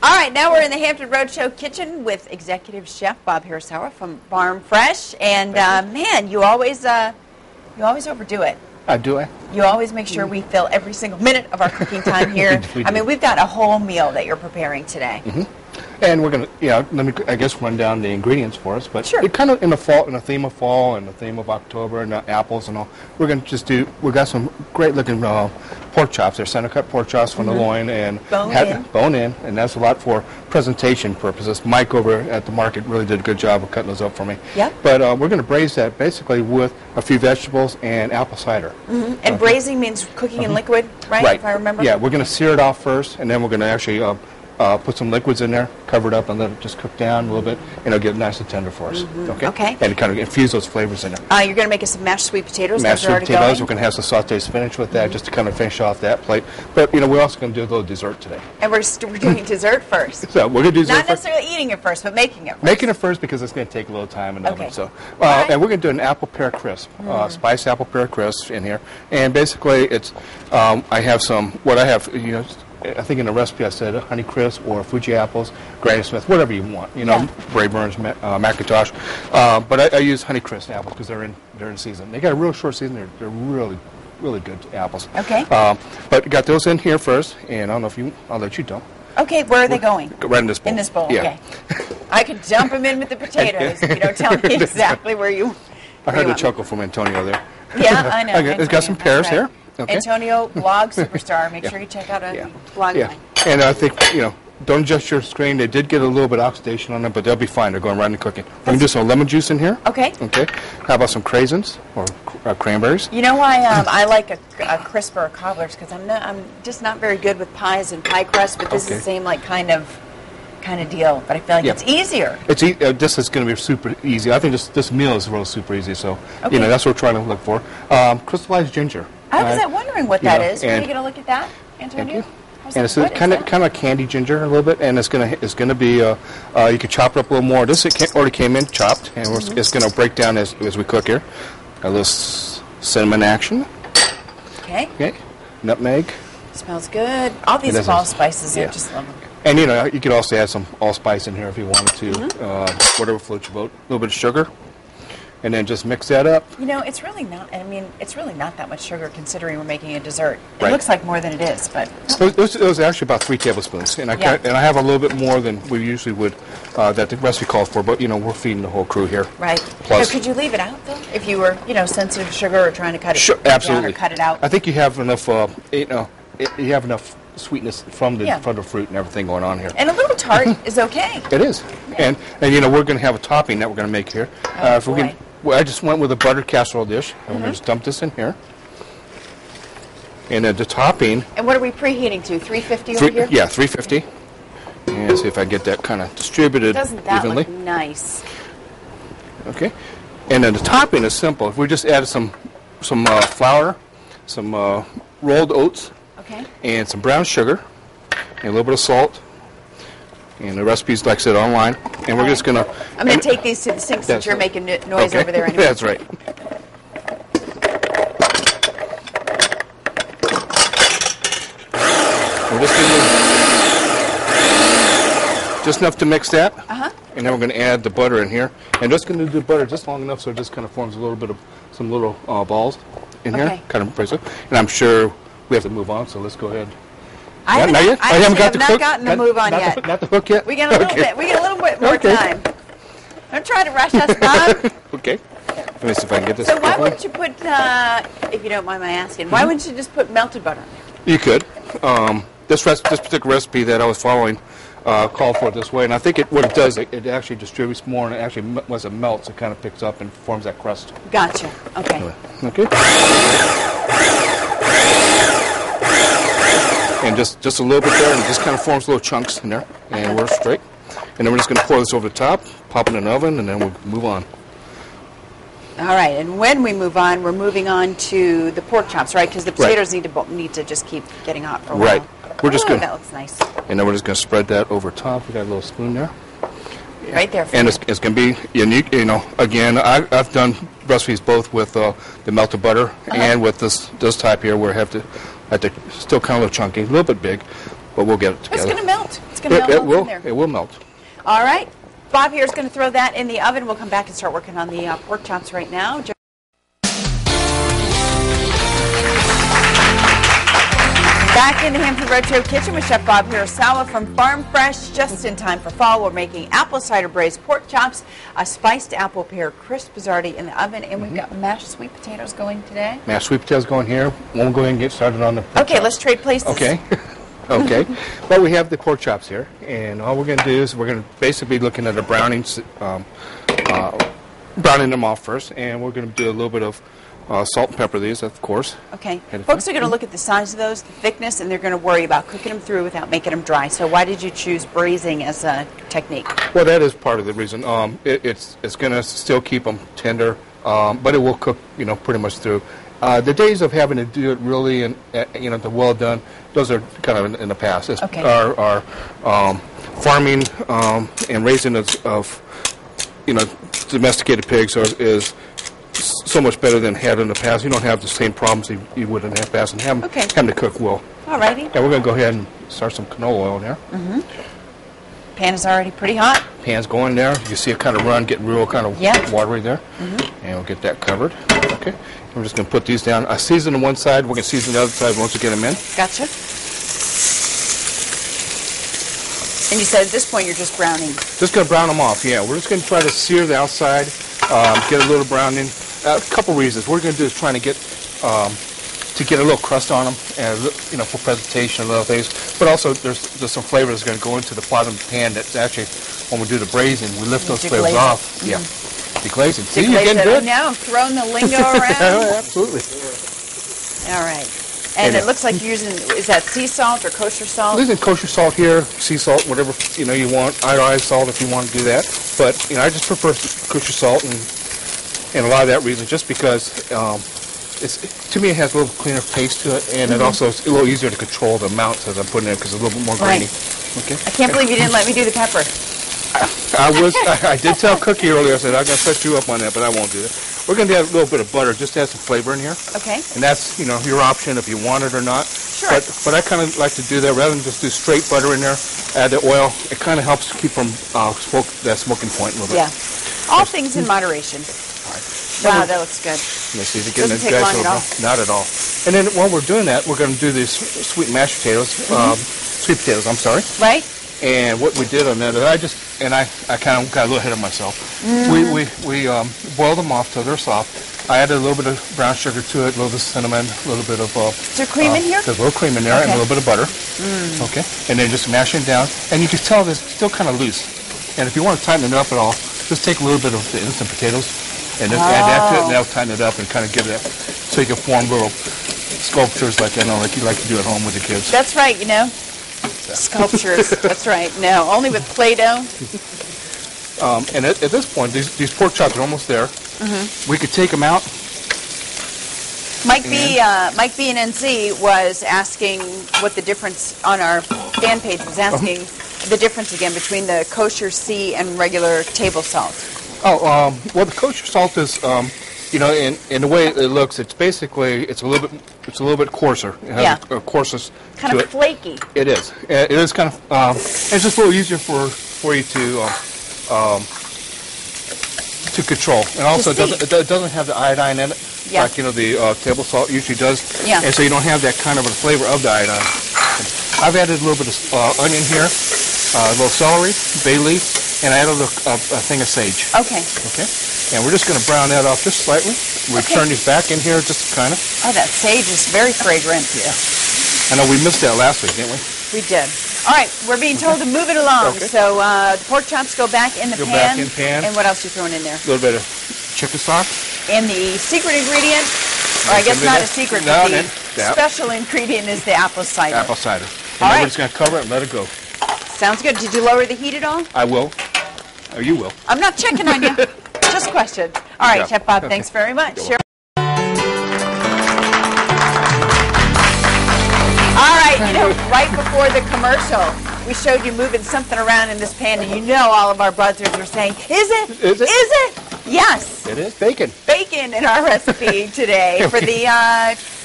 All right, now we're in the Hampton Roadshow kitchen with Executive Chef Bob Hirasawa from Farm Fresh, and man, you always overdo it. Do I? You always make sure we fill every single minute of our cooking time here. I mean, we've got a whole meal that you're preparing today. And we're going to, let me, I guess, run down the ingredients for us. But sure. It kind of in the theme of fall and the theme of October and apples and all. We're going to just do. We got some great looking pork chops. They're center cut pork chops from the loin and bone in, and that's a lot for presentation purposes. Mike over at the market really did a good job of cutting those up for me. Yep. But we're going to braise that basically with a few vegetables and apple cider. And braising means cooking in liquid, right? Right. If I remember. Yeah, we're going to sear it off first, and then we're going to actually put some liquids in there, cover it up, and let it just cook down a little bit, and it'll get nice and tender for us. Okay. And kind of infuse those flavors in there. You're going to make us some mashed sweet potatoes. Mashed sweet potatoes. We're going to have some sautéed spinach with that, just to kind of finish off that plate. But we're also going to do a little dessert today. And we're doing dessert first. So we're going to do dessert not necessarily eating it first, but making it first. Making it first because it's going to take a little time in the oven. So, and we're going to do an apple pear crisp, spiced apple pear crisp in here. And basically, it's I have some. What I have, I think in the recipe I said Honey Crisp or Fuji apples, Granny Smith, whatever you want. Brayburn's, Macintosh. But I use Honey Crisp apples because they're in season. They got a real short season. They're really, really good apples. Okay. But got those in here first, and I don't know if I'll let you dump. Okay, where are they going? Right in this bowl. In this bowl. Yeah. Okay. I could dump them in with the potatoes if you don't tell me exactly where you. I heard the chuckle from Antonio there. Yeah, I know. Okay, it's got some pears here. Okay. Antonio, blog superstar. Make sure you check out a blog. Yeah, and I think, don't adjust your screen. They did get a little bit of oxidation on them, but they'll be fine. They're going right into cooking. We're going to do some lemon juice in here. Okay. Okay. How about some craisins or cranberries? You know why I like a crisp or a cobbler's? Because I'm just not very good with pies and pie crust, but this is the same kind of deal. But I feel like it's easier. This is going to be super easy. I think this meal is really super easy. So that's what we're trying to look for. Crystallized ginger. I was wondering what that is. Are you going to look at that, Antonio? And it's kind of like candy ginger a little bit, and it's gonna be you could chop it up a little more. This already came in chopped, and it's gonna break down as we cook here. A little cinnamon action. Okay. Okay. Nutmeg. Smells good. All these fall spices, I just love them. And you could also add some allspice in here if you wanted to. Whatever floats your boat. A little bit of sugar. And then just mix that up. It's really not. It's really not that much sugar considering we're making a dessert. It looks like more than it is, but it was actually about 3 tablespoons, and I have a little bit more than we usually would that the recipe calls for. But we're feeding the whole crew here. Right. Plus, so could you leave it out though, if you were sensitive to sugar or trying to cut it absolutely. down or cut it out? I think you have enough. You have enough sweetness from the fruit and everything going on here. And a little tart is okay. It is, and we're going to have a topping that we're going to make here. If we can. Well, I just went with a buttered casserole dish. And we're going to just dump this in here. And then the topping. And what are we preheating to? 350 over here? Yeah, 350. And see if I get that kind of distributed evenly. Doesn't that look nice? Okay. And then the topping is simple. If we just add some flour, some rolled oats, and some brown sugar, and a little bit of salt. And the recipe's, like I said, online. And we're just going to... I'm going to take these to the sink since you're making noise over there anyway. That's right. We're just going to... Just enough to mix that. And then we're going to add the butter in here. And just going to do the butter just long enough so it just kind of forms a little bit of some little balls in here. Kind of brace it. And I'm sure we have to move on, so let's go ahead. I haven't gotten the move on yet. Not the hook yet? We got a little bit. We got a little bit more time. Don't try to rush us, Bob. Okay. Let me see if I can get this. So why wouldn't you put, if you don't mind my asking, why wouldn't you just put melted butter in there? You could. This particular recipe that I was following called for it this way, and I think what it does, it actually distributes more, and it actually, once it melts, it kind of picks up and forms that crust. Gotcha. Okay. Okay. And just a little bit there, and it just kind of forms little chunks in there, and we're straight. And then we're just going to pour this over the top, pop it in the oven, and then we'll move on. All right, and when we move on, we're moving on to the pork chops, right? Because the potatoes need to just keep getting hot for a while. Right. We're just going. That looks nice. And then we're just going to spread that over top. We got a little spoon there. Right there. And it's going to be unique. Again, I've done recipes both with the melted butter and with this type here, where I have to still kind of a little chunky, a little bit big, but we'll get it together. It's going to melt. It's going to melt in there. It will melt. All right. Bob here is going to throw that in the oven. We'll come back and start working on the pork chops right now. Back in the Hampton Roadshow kitchen with Chef Bob Hirasawa from Farm Fresh. Just in time for fall, we're making apple cider braised pork chops. A spiced apple pear crisp is already in the oven, and we've got mashed sweet potatoes going today. Mashed sweet potatoes going here. We'll go ahead and get started on the pork chops. Let's trade places. Okay. Okay. Well, we have the pork chops here, and all we're going to do is we're going to basically be looking at the brownings, browning them off first, and we're going to do a little bit of salt and pepper these, of course. Okay. Folks are going to look at the size of those, the thickness, and they're going to worry about cooking them through without making them dry. So why did you choose braising as a technique? Well, that is part of the reason. It's going to still keep them tender, but it will cook, pretty much through. The days of having to do it really, the well done, those are kind of in the past. Okay. Our farming and raising of domesticated pigs is so much better than had in the past. You don't have the same problems you would in the past, and having to cook well. All righty. Yeah, we're going to go ahead and start some canola oil in there. Pan is already pretty hot. Pan's going there. You see it kind of run, getting real kind of watery there. And we'll get that covered. Okay. We're just going to put these down. I season on one side. We're going to season the other side once we get them in. Gotcha. And you said at this point you're just browning. Just going to brown them off, yeah. We're just going to try to sear the outside, get a little browning. A couple reasons. What we're going to do is trying to get a little crust on them, and for presentation and little things. But also, there's some flavor that's going to go into the bottom of the pan. That's actually when we do the braising, we lift those flavors off. Yeah, deglazing. See, you're getting good. Now I'm throwing the lingo around. Absolutely. All right. And it looks like you're using, is that sea salt or kosher salt? I'm using kosher salt here, sea salt, whatever you want. Iodized salt if you want to do that. But I just prefer kosher salt and a lot of that reason, just because to me it has a little cleaner taste to it, and it also is a little easier to control the amounts as I'm putting it because it's a little bit more grainy. Okay. I can't believe you didn't let me do the pepper. I did tell Cookie earlier. I said I'm going to set you up on that, but I won't do that. We're going to add a little bit of butter just to add some flavor in here. Okay. And that's your option if you want it or not. Sure. But I kind of like to do that rather than just do straight butter in there. Add the oil. It kind of helps keep from that smoking point a little bit. Yeah. All things in moderation. Wow, that looks good. Let's see if it doesn't take long at all. Not at all. And then while we're doing that, we're going to do these sweet mashed potatoes. Sweet potatoes, I'm sorry. Right. And what we did on that is I kind of got a little ahead of myself. We boiled them off till they're soft. I added a little bit of brown sugar to it, a little bit of cinnamon, a little bit of... Is there cream in here? There's a little cream in there and a little bit of butter. Okay. And then just mash it down. And you can tell it's still kind of loose. And if you want to tighten it up at all, just take a little bit of the instant potatoes and just add that to it, and that'll tighten it up and kind of give it so you can form little sculptures like like you like to do at home with the kids. That's right, Sculptures. That's right. No, only with Play-Doh. And at this point, these pork chops are almost there. We could take them out. Mike B in NZ was asking what the difference on our fan page was asking the difference again between the kosher sea and regular table salt. Well, the kosher salt is, in the way it looks, it's basically a little bit coarser. It has a coarseness kind of flaky. It is. It is kind of. It's just a little easier for you to control, and also it doesn't have the iodine in it. Yeah. Like the table salt usually does. Yeah. And so you don't have that kind of a flavor of the iodine. I've added a little bit of onion here, a little celery, bay leaf, and I added a thing of sage. Okay. Okay. And we're just going to brown that off just slightly. We turn these back in here just kind of. Oh, that sage is very fragrant. Yeah. I know we missed that last week, didn't we? We did. All right, we're being told to move it along. Okay. So the pork chops go back in the pan. Go back in pan. And what else are you throwing in there? A little bit of chicken stock. And the secret ingredient, or I guess not a secret, but the special ingredient is the apple cider. Apple cider. And then we're just going to cover it and let it go. Sounds good. Did you lower the heat at all? I will. Or you will. I'm not checking on you. Just question. All right, Chef Bob, thanks very much. All right, right before the commercial, we showed you moving something around in this pan, and all of our buzzers were saying, is it? Is it? Is it? Yes. It is bacon. Bacon in our recipe today for the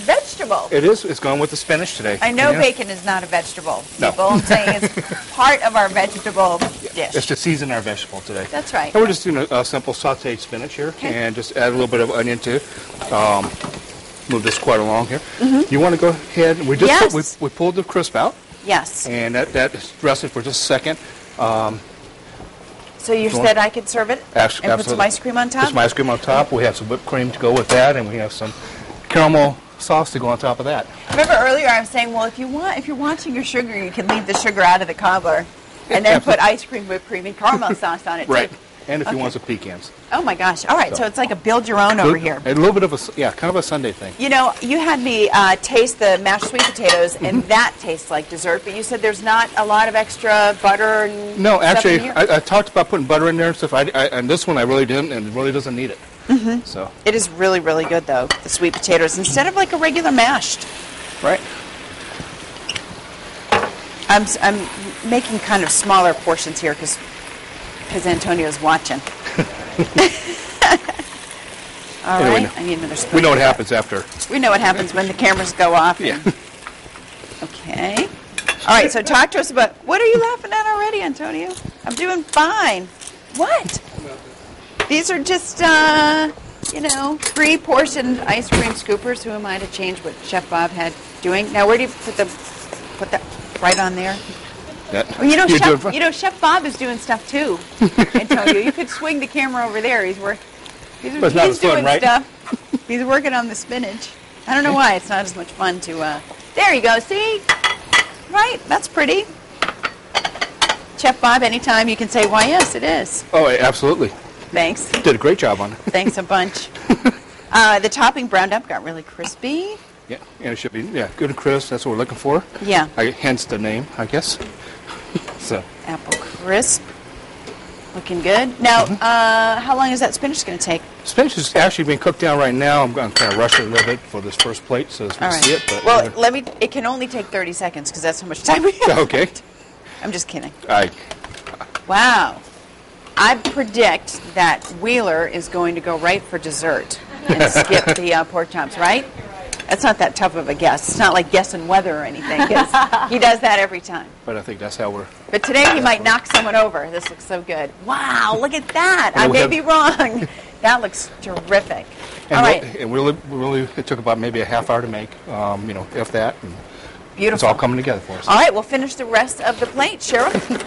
vegetable. It is. It's going with the spinach today. I know bacon is not a vegetable. No. People, I'm saying it's part of our vegetable dish. It's to season our vegetable today. That's right. And we're just doing a simple sautéed spinach here, and just add a little bit of onion too. Move this quite along here. You want to go ahead? We just we pulled the crisp out. Yes. And that is rested for just a second. So you said I could serve it and put some ice cream on top? Put some ice cream on top. We have some whipped cream to go with that, and we have some caramel sauce to go on top of that. Remember earlier I was saying, well, if you're watching your sugar, you can leave the sugar out of the cobbler, and then put ice cream, whipped cream, and caramel sauce on it right. too. And if you want some pecans. Oh my gosh! All right, so it's like a build your own over here. A little bit of a kind of a Sunday thing. You know, you had me taste the mashed sweet potatoes, and that tastes like dessert. But you said there's not a lot of extra butter and no, stuff actually, in here? I talked about putting butter in there and stuff. And this one I really didn't, and it really doesn't need it. So it is really, really good though. The sweet potatoes instead of like a regular mashed. Right. I'm making kind of smaller portions here because Antonio's watching. All right, I need another spoon. We know what happens after. We know what happens when the cameras go off. Yeah. Okay. All right, so talk to us about, what are you laughing at already, Antonio? I'm doing fine. What? These are just, pre-portioned ice cream scoopers. Who am I to change what Chef Bob had doing? Now, where do you put that right on there? Well, Chef Bob is doing stuff too, Antonio. You could swing the camera over there. He's doing stuff. He's working on the spinach. I don't know why it's not as much fun to. There you go. See, right? That's pretty. Chef Bob, anytime you can say, "Why, yes, it is." Oh, absolutely. Thanks. Did a great job on it. Thanks a bunch. The topping browned up, got really crispy. Yeah, and it should be good and crisp. That's what we're looking for. Yeah. Hence the name, I guess. So. Apple crisp. Looking good. Now, how long is that spinach going to take? Spinach is actually being cooked down right now. I'm going to kind of rush it a little bit for this first plate so as we can see it. But well, it can only take 30 seconds because that's how much time we have. Okay. I'm just kidding. Wow. I predict that Wheeler is going to go right for dessert and skip the pork chops, right? That's not that tough of a guess. It's not like guessing weather or anything, because he does that every time. But I think that's how we're... But today he might knock someone over. This looks so good. Wow, look at that. I may be wrong. That looks terrific. And all right. And really, it took about maybe a half hour to make, if that. And beautiful. It's all coming together for us. All right, we'll finish the rest of the plate. Cheryl?